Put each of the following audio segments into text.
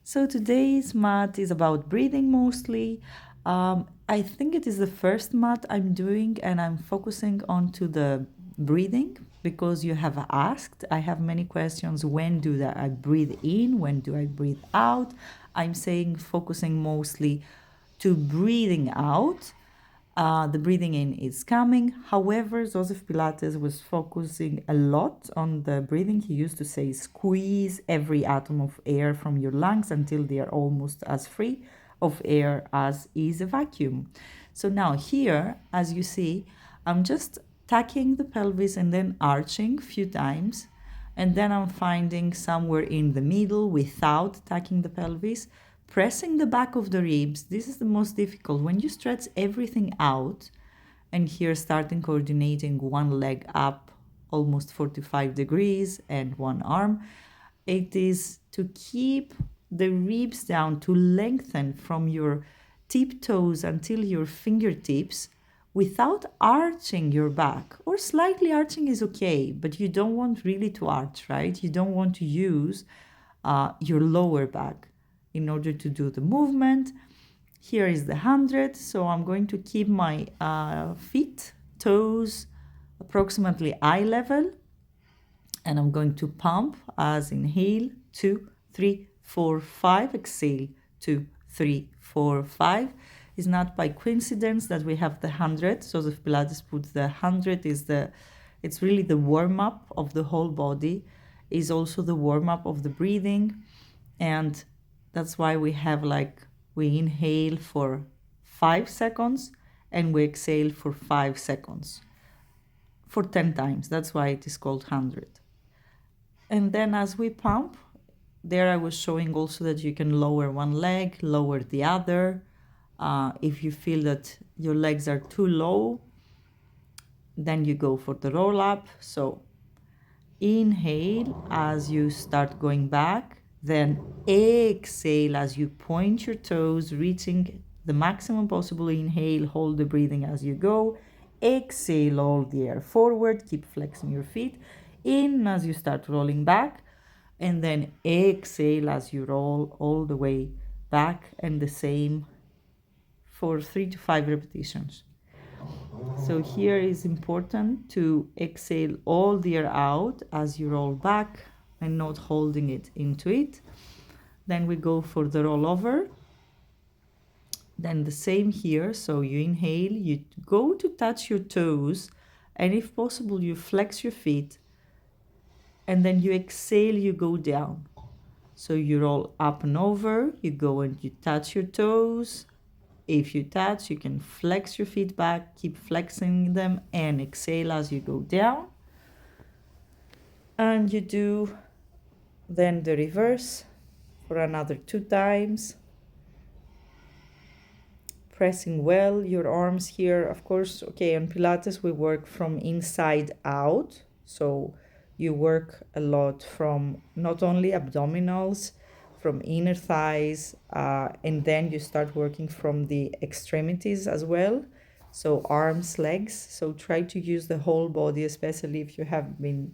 So today's mat is about breathing mostly. I think it is the first mat I'm doing, and I'm focusing onto the breathing because you have asked. I have many questions. When do I breathe in? When do I breathe out? I'm saying focusing mostly to breathing out. The breathing in is coming. However, Joseph Pilates was focusing a lot on the breathing. He used to say, squeeze every atom of air from your lungs until they are almost as free of air as is a vacuum. So now here, as you see, I'm just tucking the pelvis and then arching a few times. And then I'm finding somewhere in the middle without tucking the pelvis, pressing the back of the ribs. This is the most difficult. When you stretch everything out, and here starting coordinating one leg up almost 45 degrees and one arm, it is to keep the ribs down, to lengthen from your tiptoes until your fingertips without arching your back. Or slightly arching is okay, but you don't want really to arch, right? You don't want to use your lower back in order to do the movement. Here is the 100, so I'm going to keep my feet, toes, approximately eye level, and I'm going to pump as inhale, 2, 3, 4, 5, exhale, 2, 3, 4, 5. It's not by coincidence that we have the 100. So the Pilates puts the 100 it's really the warm-up of the whole body, is also the warm-up of the breathing. And that's why we have we inhale for 5 seconds and we exhale for 5 seconds for 10 times. That's why it is called 100. And then as we pump, there I was showing also that you can lower one leg, lower the other. If you feel that your legs are too low, then you go for the roll up. So inhale as you start going back, then exhale as you point your toes, reaching the maximum possible. Inhale, hold the breathing as you go. Exhale all the air forward, keep flexing your feet. In as you start rolling back, and then exhale as you roll all the way back, and the same for 3 to 5 repetitions. So here is important to exhale all the air out as you roll back and not holding it into it. Then we go for the rollover. Then the same here. So you inhale, you go to touch your toes, and if possible, you flex your feet. And then you exhale, you go down. So you roll up and over, you go and you touch your toes. If you touch, you can flex your feet back, keep flexing them, and exhale as you go down. And you do then the reverse for another 2 times. Pressing well your arms here. Of course, okay, on Pilates we work from inside out. So you work a lot from not only abdominals, from inner thighs, and then you start working from the extremities as well. So arms, legs. So try to use the whole body, especially if you have been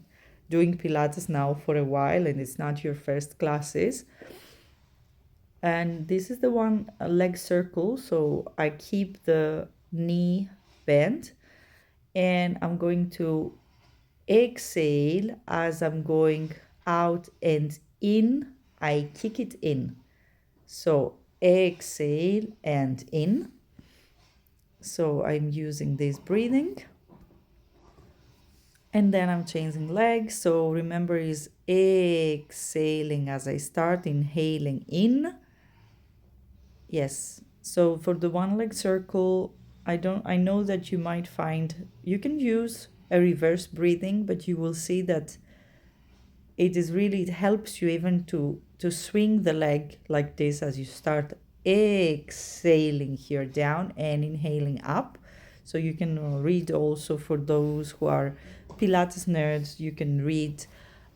doing Pilates now for a while and it's not your first classes. And this is the one leg circle. So I keep the knee bent, and I'm going to exhale as I'm going out and in. I kick it in. So exhale and in. So I'm using this breathing. And then I'm changing legs. So remember, is exhaling as I start, inhaling in. Yes. So for the one leg circle, I know that you might find you can use a reverse breathing, but you will see that it helps you even to swing the leg like this as you start exhaling here down and inhaling up. So you can read also, for those who are Pilates nerds, you can read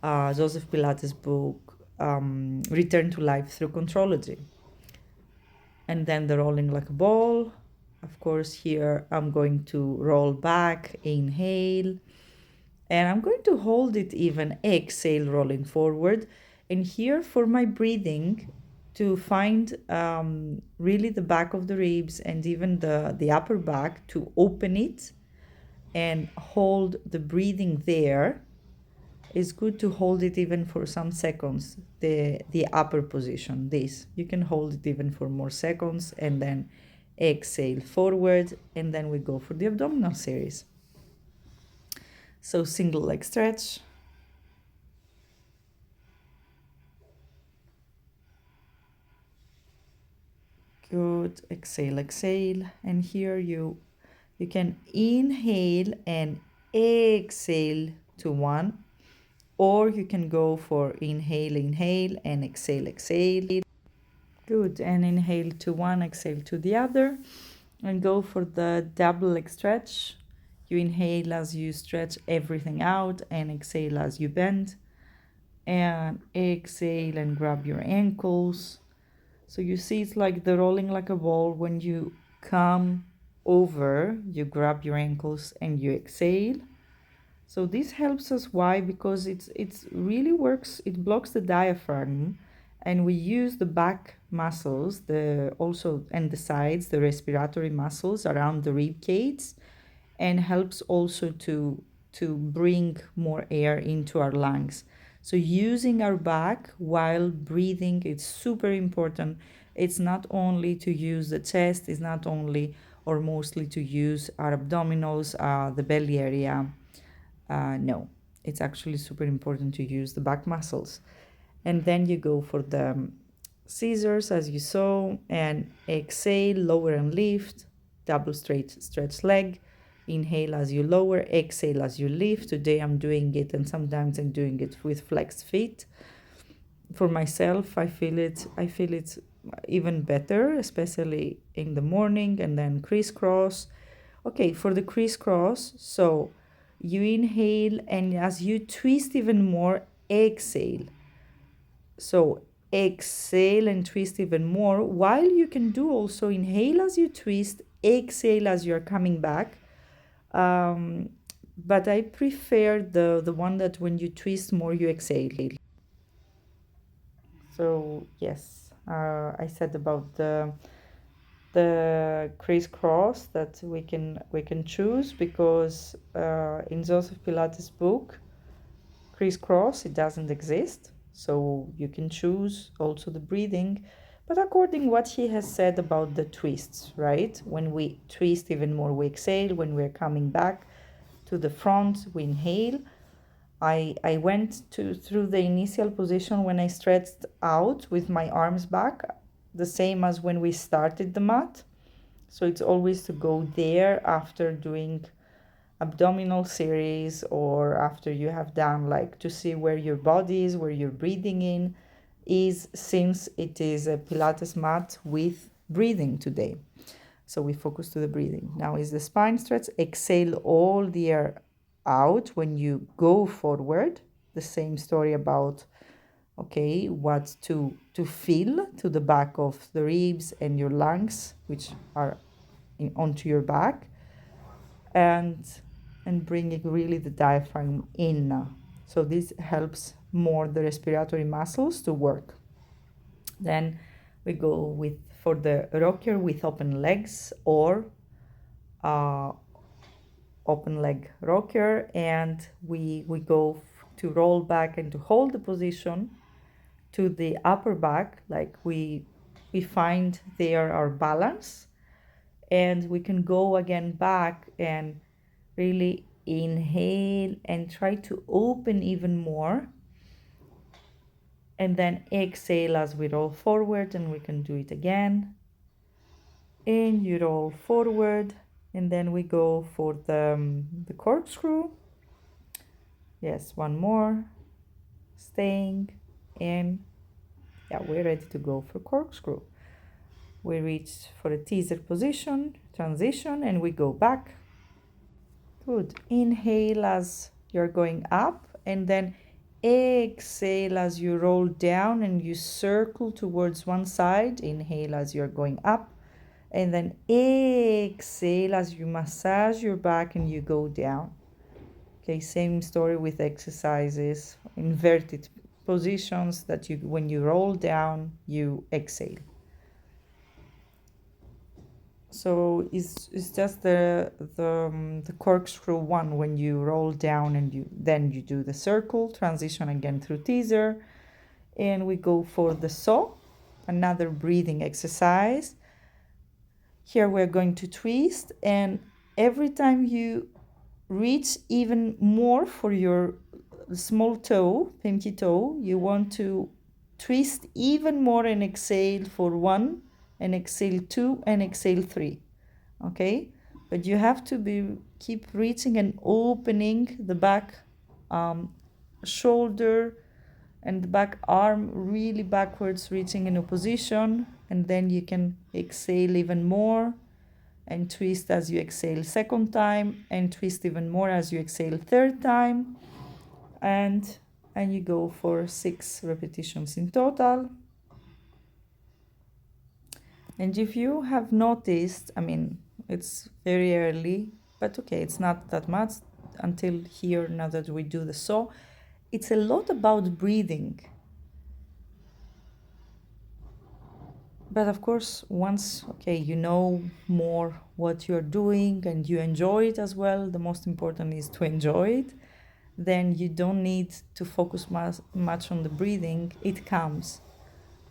Joseph Pilates' book, Return to Life Through Contrology. And then the rolling like a ball. Of course, here I'm going to roll back, inhale, and I'm going to hold it even, exhale, rolling forward. And here for my breathing, to find really the back of the ribs and even the upper back, to open it and hold the breathing there. It's good to hold it even for some seconds, the upper position. This you can hold it even for more seconds, and then exhale forward, and then we go for the abdominal series. So single leg stretch. Good. Exhale, exhale. And here you can inhale and exhale to one, or you can go for inhale, inhale, and exhale, exhale. Good. And inhale to one, exhale to the other, and go for the double leg stretch. You inhale as you stretch everything out, and exhale as you bend, and exhale and grab your ankles. So you see it's like the rolling like a ball. When you come over, you grab your ankles and you exhale. So this helps us. Why? Because it's really works. It blocks the diaphragm, and we use the back muscles, the also and the sides, the respiratory muscles around the rib cage, and helps also to bring more air into our lungs. So using our back while breathing, it's super important. It's not only to use the chest, it's not only or mostly to use our abdominals, the belly area. No, it's actually super important to use the back muscles. And then you go for the scissors as you saw, and exhale, lower and lift, double straight stretch leg. Inhale as you lower, exhale as you lift. Today I'm doing it, and sometimes I'm doing it with flexed feet. For myself, I feel it even better, especially in the morning. And then crisscross. Okay, for the crisscross, so you inhale, and as you twist even more, exhale. So exhale and twist even more, while you can do also inhale as you twist, exhale as you're coming back. But I prefer the one that when you twist more, you exhale. So yes, I said about the crisscross that we can choose, because in Joseph Pilates' book, crisscross, it doesn't exist. So you can choose also the breathing, but according what he has said about the twists, right? When we twist even more, we exhale. When we're coming back to the front, we inhale. I went through the initial position when I stretched out with my arms back, the same as when we started the mat. So it's always to go there after doing abdominal series, or after you have done, like, to see where your body is, where you're breathing in is, since it is a Pilates mat with breathing today. So we focus to the breathing. Now is the spine stretch. Exhale all the air out when you go forward. The same story about, okay, what to feel to the back of the ribs and your lungs, which are onto your back, and bringing really the diaphragm in. So this helps more the respiratory muscles to work. Then we go with for the rocker with open legs, or open leg rocker, and we go to roll back and to hold the position to the upper back, like we find there our balance, and we can go again back and really inhale and try to open even more, and then exhale as we roll forward, and we can do it again. And you roll forward, and then we go for the corkscrew. Yes, one more, staying, and yeah, we're ready to go for corkscrew. We reach for a teaser position, transition, and we go back. Good. Inhale as you're going up, and then exhale as you roll down and you circle towards one side. Inhale as you're going up, and then exhale as you massage your back and you go down. Okay, same story with exercises. Inverted positions that you, when you roll down, you exhale. So it's just the corkscrew one when you roll down, and you do the circle, transition again through teaser, and we go for the saw, another breathing exercise. Here we're going to twist, and every time you reach even more for your small toe, pinky toe, you want to twist even more and exhale for 1, and exhale 2, and exhale 3. Okay, but you have to keep reaching and opening the back shoulder and the back arm really backwards, reaching in a position, and then you can exhale even more and twist as you exhale second time, and twist even more as you exhale third time, and you go for 6 repetitions in total. And if you have noticed, I mean, it's very early, but okay, it's not that much until here, now that we do the saw. It's a lot about breathing. But of course, once, okay, you know more what you're doing and you enjoy it as well, the most important is to enjoy it, then you don't need to focus much on the breathing. It comes.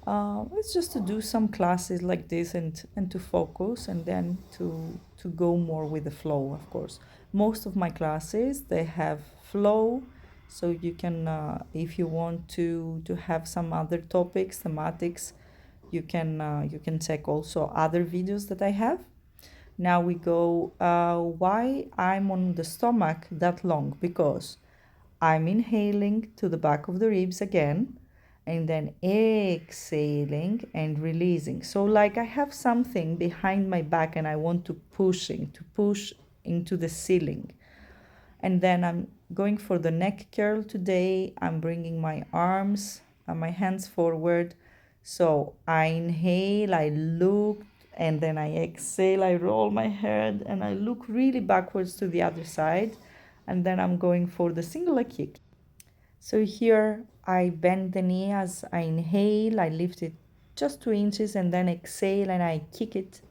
It's just to do some classes like this, and to focus, and then to go more with the flow, of course. Most of my classes, they have flow, so you can, if you want to have some other topics, thematics, you can check also other videos that I have. Now we go, why I'm on the stomach that long? Because I'm inhaling to the back of the ribs again, and then exhaling and releasing. So like I have something behind my back and I want to push into the ceiling. And then I'm going for the neck curl today. I'm bringing my arms and my hands forward. So I inhale, I look, and then I exhale, I roll my head, and I look really backwards to the other side. And then I'm going for the single leg kick. So here I bend the knee as I inhale, I lift it just 2 inches, and then exhale and I kick it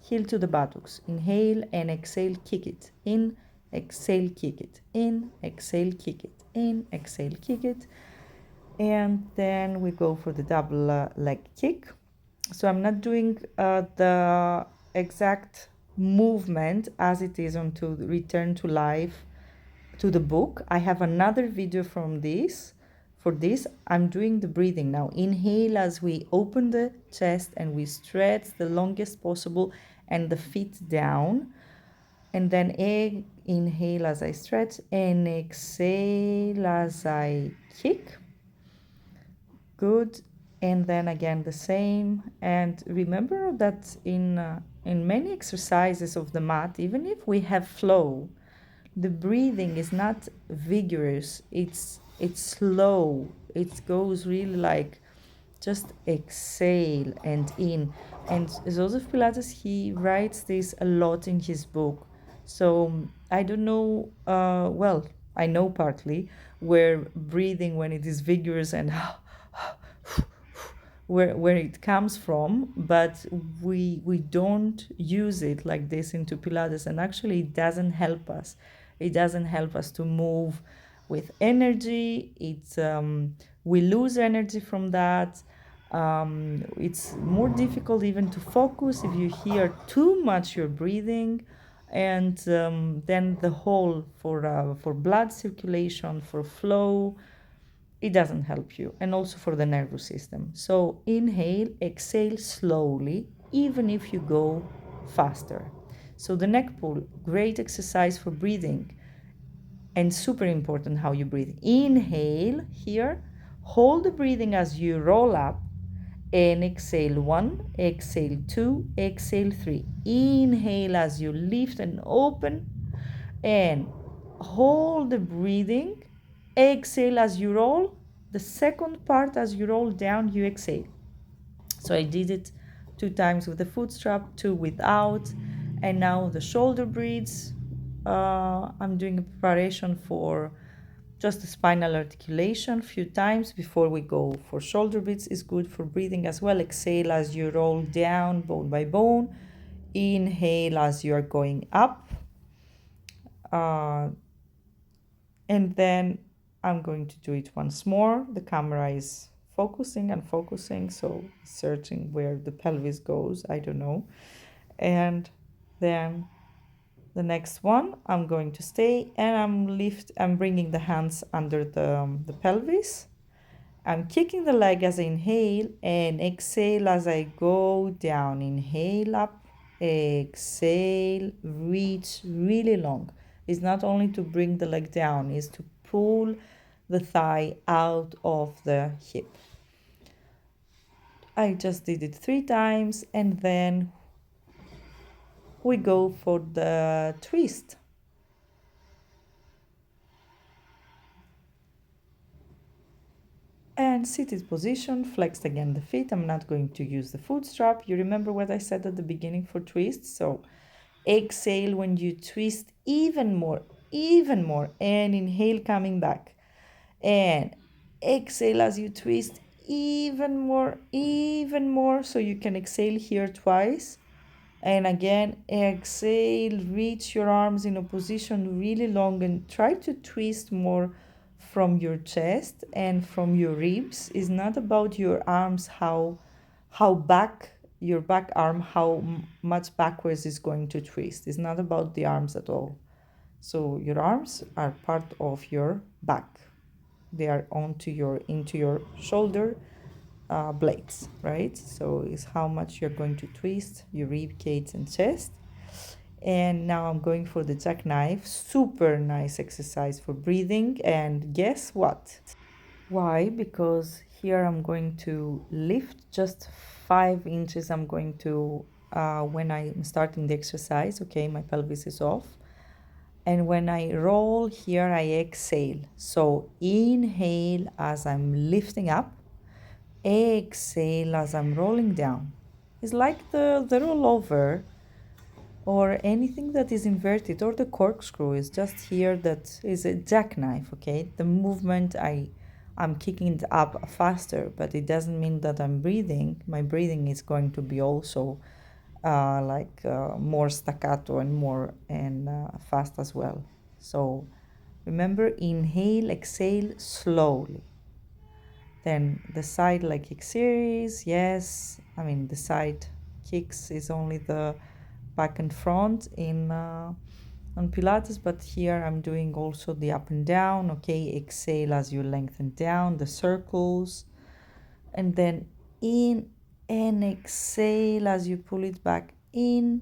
heel to the buttocks. Inhale and exhale, kick it. In, exhale, kick it. In, exhale, kick it. In, exhale, kick it. And then we go for the double leg kick. So I'm not doing the exact movement as it is on to return to life, to the book. I have another video from this. For this, I'm doing the breathing now. Inhale as we open the chest and we stretch the longest possible and the feet down. And then inhale as I stretch, and exhale as I kick. Good. And then again the same. And remember that in many exercises of the mat, even if we have flow, the breathing is not vigorous, it's slow. It goes really like just exhale and in. And Joseph Pilates, he writes this a lot in his book. So I don't know, well, I know partly where breathing, when it is vigorous and where it comes from, but we don't use it like this into Pilates, and actually it doesn't help us. It doesn't help us to move with energy. It's we lose energy from that. It's more difficult even to focus if you hear too much your breathing, and then the whole for blood circulation, for flow, it doesn't help you, and also for the nervous system. So inhale, exhale slowly, even if you go faster. So the neck pull, great exercise for breathing, and super important how you breathe. Inhale here, hold the breathing as you roll up, and exhale 1, exhale 2, exhale 3. Inhale as you lift and open, and hold the breathing. Exhale as you roll. The second part, as you roll down, you exhale. So I did it 2 times with the foot strap, 2 without. And now the shoulder breathes. I'm doing a preparation Just the spinal articulation a few times before we go for shoulder beats is good for breathing as well. Exhale as you roll down bone by bone. Inhale as you are going up. And then I'm going to do it once more. The camera is focusing and focusing, so searching where the pelvis goes, I don't know. And then the next one, I'm going to stay and I'm bringing the hands under the pelvis. I'm kicking the leg as I inhale and exhale as I go down. Inhale up, exhale, reach really long. It's not only to bring the leg down, it's to pull the thigh out of the hip. I just did it 3 times and then we go for the twist. And seated position, flexed again the feet. I'm not going to use the foot strap. You remember what I said at the beginning for twists? So exhale when you twist even more, and inhale coming back. And exhale as you twist even more. So you can exhale here twice. And again, exhale, reach your arms in a position really long and try to twist more from your chest and from your ribs. It's not about your arms, how back, your back arm, how much backwards is going to twist. It's not about the arms at all. So your arms are part of your back. They are into your shoulder blades, right? So it's how much you're going to twist your rib cage and chest. And now I'm going for the jackknife. Super nice exercise for breathing. And guess what? Why? Because here I'm going to lift just 5 inches. I'm going to, when I'm starting the exercise, okay, my pelvis is off. And when I roll here, I exhale. So inhale as I'm lifting up. Exhale as I'm rolling down. It's like the rollover or anything that is inverted, or the corkscrew is just here, that is a jackknife, okay? The movement, I'm kicking it up faster, but it doesn't mean that I'm breathing. My breathing is going to be also more staccato and more and fast as well. So remember, inhale, exhale slowly. Then the side leg kick series, yes. I mean, the side kicks is only the back and front on Pilates, but here I'm doing also the up and down, okay? Exhale as you lengthen down, the circles, and then in and exhale as you pull it back in,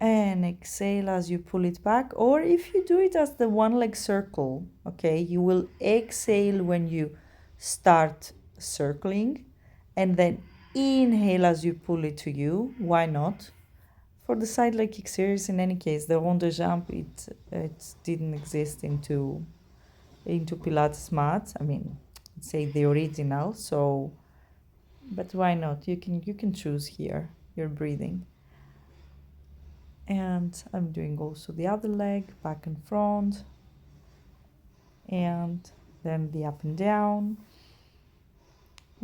and exhale as you pull it back. Or if you do it as the one leg circle, okay, you will exhale when you start circling and then inhale as you pull it to you. Why not? For the side leg kick series, in any case, the rond de jambe, it didn't exist into Pilates mats. I mean, say the original. So, but why not? You can choose here your breathing. And I'm doing also the other leg, back and front, and then the up and down.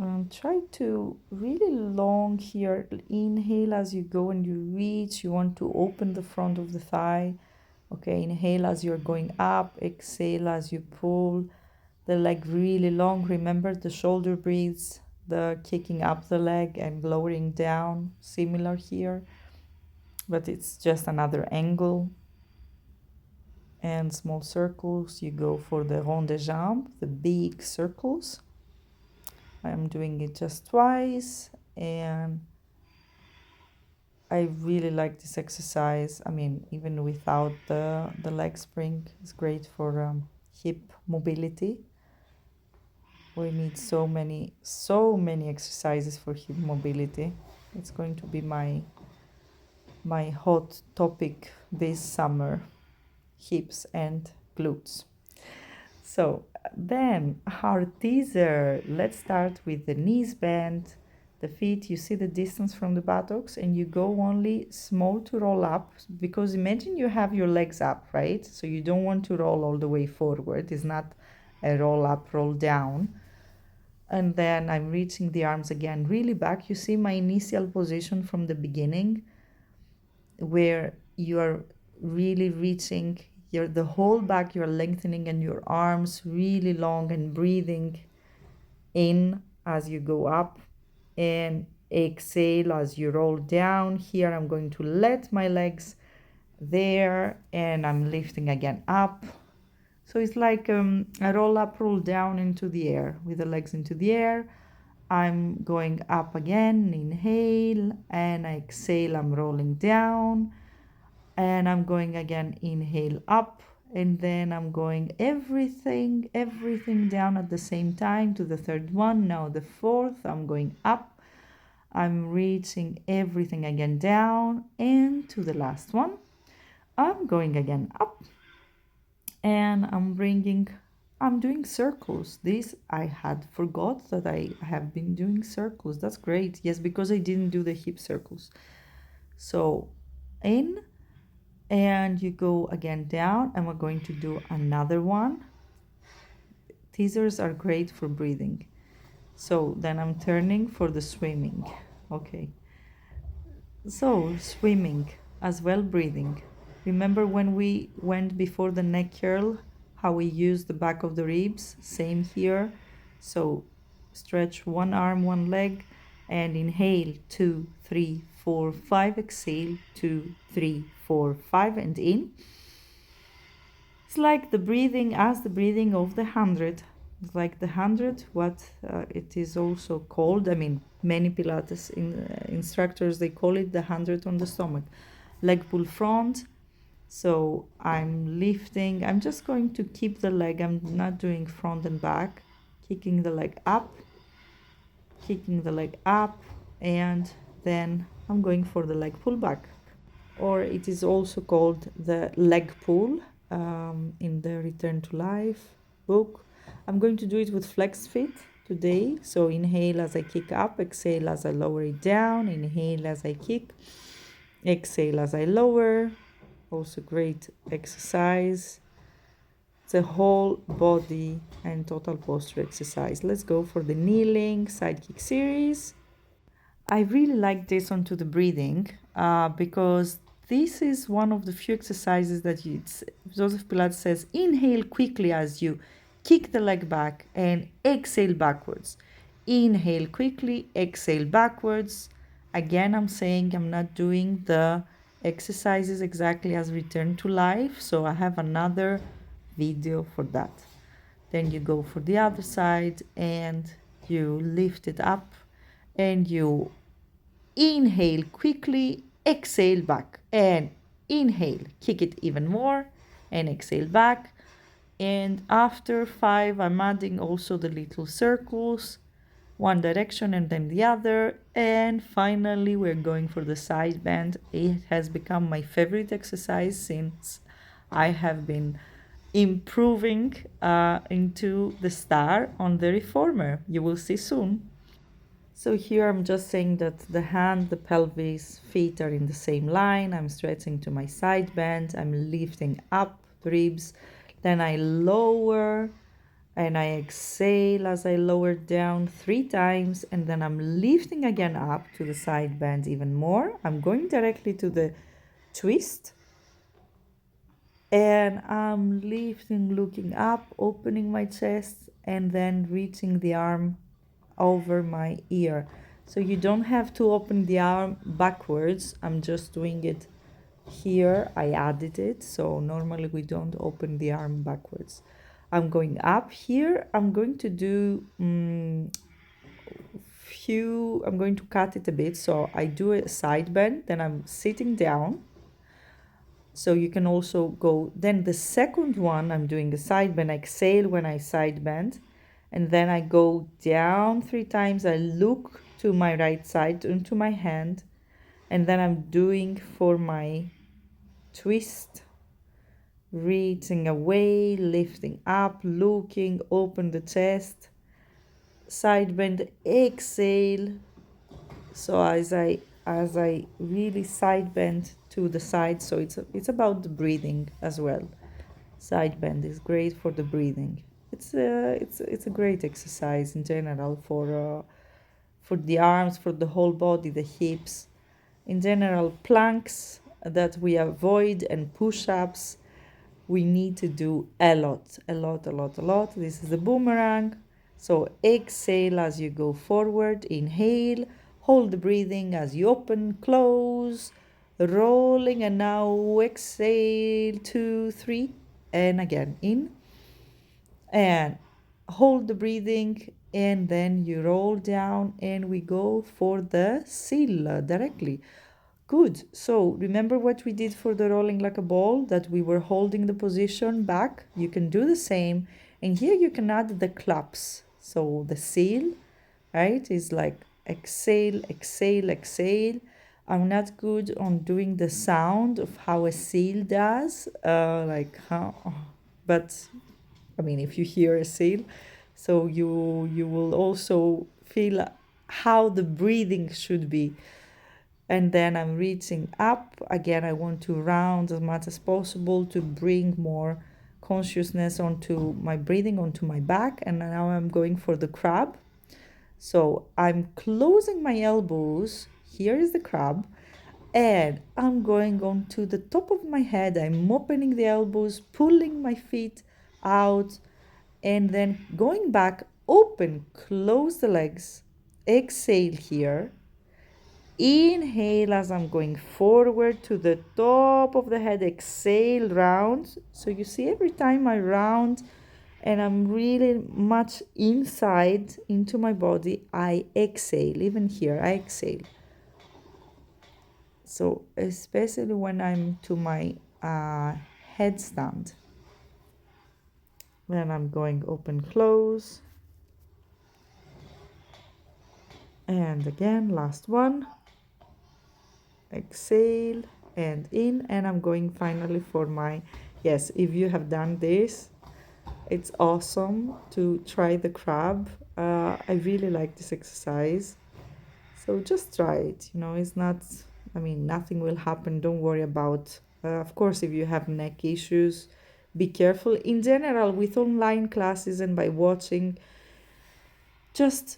And try to really long here. Inhale as you go and you reach. You want to open the front of the thigh. Okay, inhale as you're going up. Exhale as you pull the leg really long. Remember the shoulder breathes, the kicking up the leg and lowering down. Similar here, but it's just another angle. And small circles, you go for the rond de jambe, the big circles. I'm doing it just twice, and I really like this exercise. I mean, even without the leg spring, it's great for hip mobility. We need so many exercises for hip mobility. It's going to be my hot topic this summer, hips and glutes. So then our teaser, let's start with the knees bent, the feet, you see the distance from the buttocks, and you go only small to roll up, because imagine you have your legs up, right? So you don't want to roll all the way forward. It's not a roll up, roll down. And then I'm reaching the arms again really back. You see my initial position from the beginning, where you are really reaching the whole back, you're lengthening, and your arms really long, and breathing in as you go up, and exhale as you roll down. Here I'm going to let my legs there, and I'm lifting again up. So it's like a roll up, roll down into the air with the legs into the air. I'm going up again, inhale, and I exhale, I'm rolling down, and I'm going again, inhale up, and then I'm going everything down at the same time to the third one. Now the fourth, I'm going up, I'm reaching everything again down, and to the last one, I'm going again up, and I'm doing circles. This I had forgot that I have been doing circles. That's great. Yes, because I didn't do the hip circles. So in, and you go again down, and we're going to do another one. Teasers are great for breathing. So then I'm turning for the swimming. Okay. So swimming as well, breathing. Remember when we went before the neck curl, how we use the back of the ribs? Same here. So stretch one arm, one leg, and inhale 2, 3, 4, 5. Exhale 2, 3, 4, 5, and in. It's like the breathing as the breathing of the 100. It's like the 100, what it is also called. I mean, many Pilates instructors, they call it the 100 on the stomach. Leg pull front. So I'm lifting. I'm just going to keep the leg. I'm not doing front and back. Kicking the leg up. Kicking the leg up. And then I'm going for the leg pull back. Or it is also called the leg pull in the Return to Life book. I'm going to do it with flex fit today. So inhale as I kick up, exhale as I lower it down, inhale as I kick, exhale as I lower. Also great exercise. It's a whole body and total posture exercise. Let's go for the kneeling side kick series. I really like this onto the breathing because this is one of the few exercises that Joseph Pilates says, inhale quickly as you kick the leg back and exhale backwards. Inhale quickly, exhale backwards. Again, I'm saying I'm not doing the exercises exactly as Return to Life, so I have another video for that. Then you go for the other side and you lift it up and you inhale quickly, exhale back, and inhale, kick it even more, and exhale back. And after 5, I'm adding also the little circles, one direction and then the other. And finally, we're going for the side bend. It has become my favorite exercise since I have been improving into the star on the reformer. You will see soon. So here I'm just saying that the hand, the pelvis, feet are in the same line. I'm stretching to my side bend. I'm lifting up the ribs. Then I lower and I exhale as I lower down 3 times. And then I'm lifting again up to the side bend even more. I'm going directly to the twist. And I'm lifting, looking up, opening my chest, and then reaching the arm over my ear. So you don't have to open the arm backwards. I'm just doing it here. I added it. So normally we don't open the arm backwards. I'm going up here. I'm going to do I'm going to cut it a bit. So I do a side bend, then I'm sitting down. So you can also go, then the second one, I'm doing a side bend, I exhale when I side bend, and then I go down 3 times, I look to my right side, into my hand, and then I'm doing for my twist, reaching away, lifting up, looking, open the chest, side bend, exhale, So as I really side bend to the side, so it's about the breathing as well. Side bend is great for the breathing. It's a great exercise in general for the arms, for the whole body, the hips. In general, planks that we avoid and push-ups we need to do a lot, a lot, a lot, a lot. This is the boomerang. So exhale as you go forward, inhale, hold the breathing as you open, close, rolling, and now exhale, 2, 3, and again in, and hold the breathing, and then you roll down, and we go for the seal directly. Good. So remember what we did for the rolling like a ball, that we were holding the position back? You can do the same. And here you can add the claps. So the seal, right, is like exhale, exhale, exhale. I'm not good on doing the sound of how a seal does, like how, but I mean, if you hear a seal, so you will also feel how the breathing should be. And then I'm reaching up again. I want to round as much as possible to bring more consciousness onto my breathing, onto my back. And now I'm going for the crab. So I'm closing my elbows. Here is the crab, and I'm going on to the top of my head. I'm opening the elbows, pulling my feet out, and then going back, open, close the legs, exhale here. Inhale as I'm going forward to the top of the head, exhale, round. So you see, every time I round and I'm really much inside into my body, I exhale. Even here, I exhale. So especially when I'm to my headstand, then I'm going open, close. And again, last one. Exhale and in, and I'm going finally for my, yes, if you have done this, it's awesome to try the crab. I really like this exercise, so just try it. It's not, I mean, nothing will happen, don't worry about. Of course, if you have neck issues, be careful. In general, with online classes and by watching, just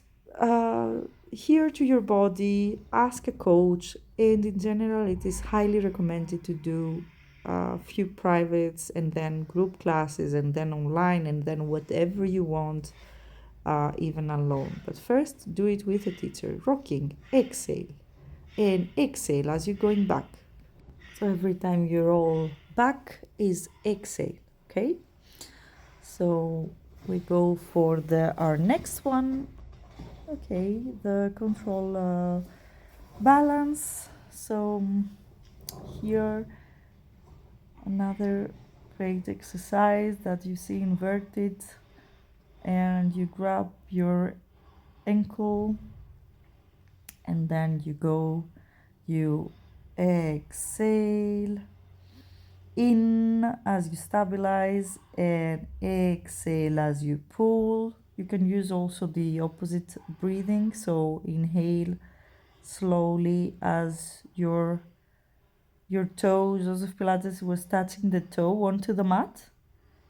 hear to your body, ask a coach, and in general, it is highly recommended to do a few privates and then group classes and then online and then whatever you want, even alone. But first, do it with a teacher. Rocking, exhale, and exhale as you're going back. So every time you roll back is exhale, okay? So we go for our next one. Okay, the control balance. So here another great exercise that you see inverted, and you grab your ankle and then you exhale in as you stabilize and exhale as you pull. You can use also the opposite breathing, so inhale slowly as your toe, Joseph Pilates was touching the toe onto the mat.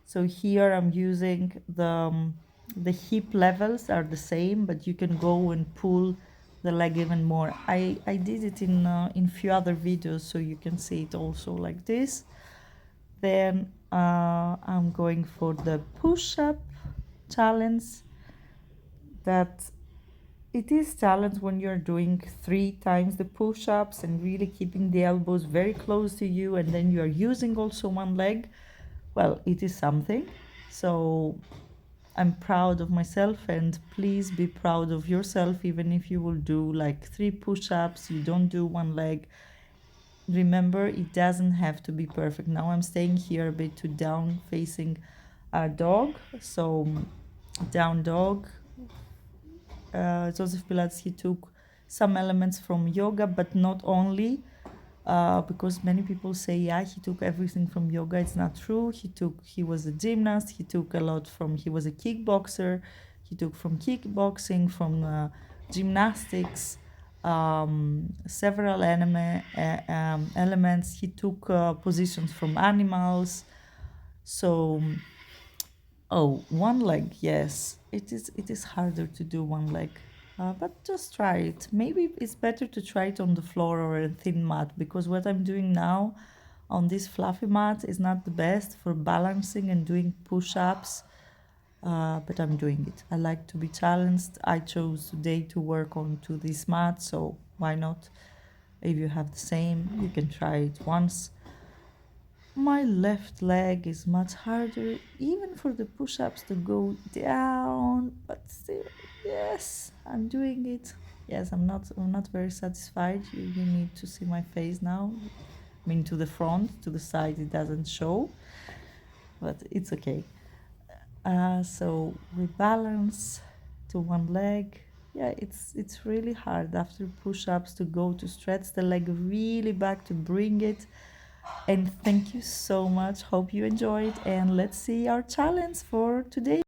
So here I'm using the hip levels are the same, but you can go and pull the leg even more. I did it in few other videos, so you can see it also like this. Then I'm going for the push-up challenge. That it is challenge when you're doing 3 times the push-ups and really keeping the elbows very close to you, and then you are using also one leg. Well, it is something. So I'm proud of myself, and please be proud of yourself. Even if you will do like 3 push-ups, you don't do one leg. Remember, it doesn't have to be perfect. Now I'm staying here a bit to down facing dog. So down dog. Joseph Pilates, he took some elements from yoga, but not only, because many people say, yeah, he took everything from yoga. It's not true. He was a gymnast. He took a lot he was a kickboxer. He took from kickboxing, from gymnastics. several elements. He took positions from animals. So, oh, one leg, yes. It is harder to do one leg. But just try it. Maybe it's better to try it on the floor or a thin mat, because what I'm doing now on this fluffy mat is not the best for balancing and doing push-ups. But I'm doing it. I like to be challenged. I chose today to work onto this mat, so why not? If you have the same, you can try it once. My left leg is much harder, even for the push-ups to go down, but still, yes, I'm doing it. Yes, I'm not very satisfied. You need to see my face now. I mean, to the front, to the side, it doesn't show, but it's okay. So we balance to one leg. Yeah, it's really hard after push-ups to go to stretch the leg really back to bring it. And thank you so much. Hope you enjoyed. And let's see our challenge for today.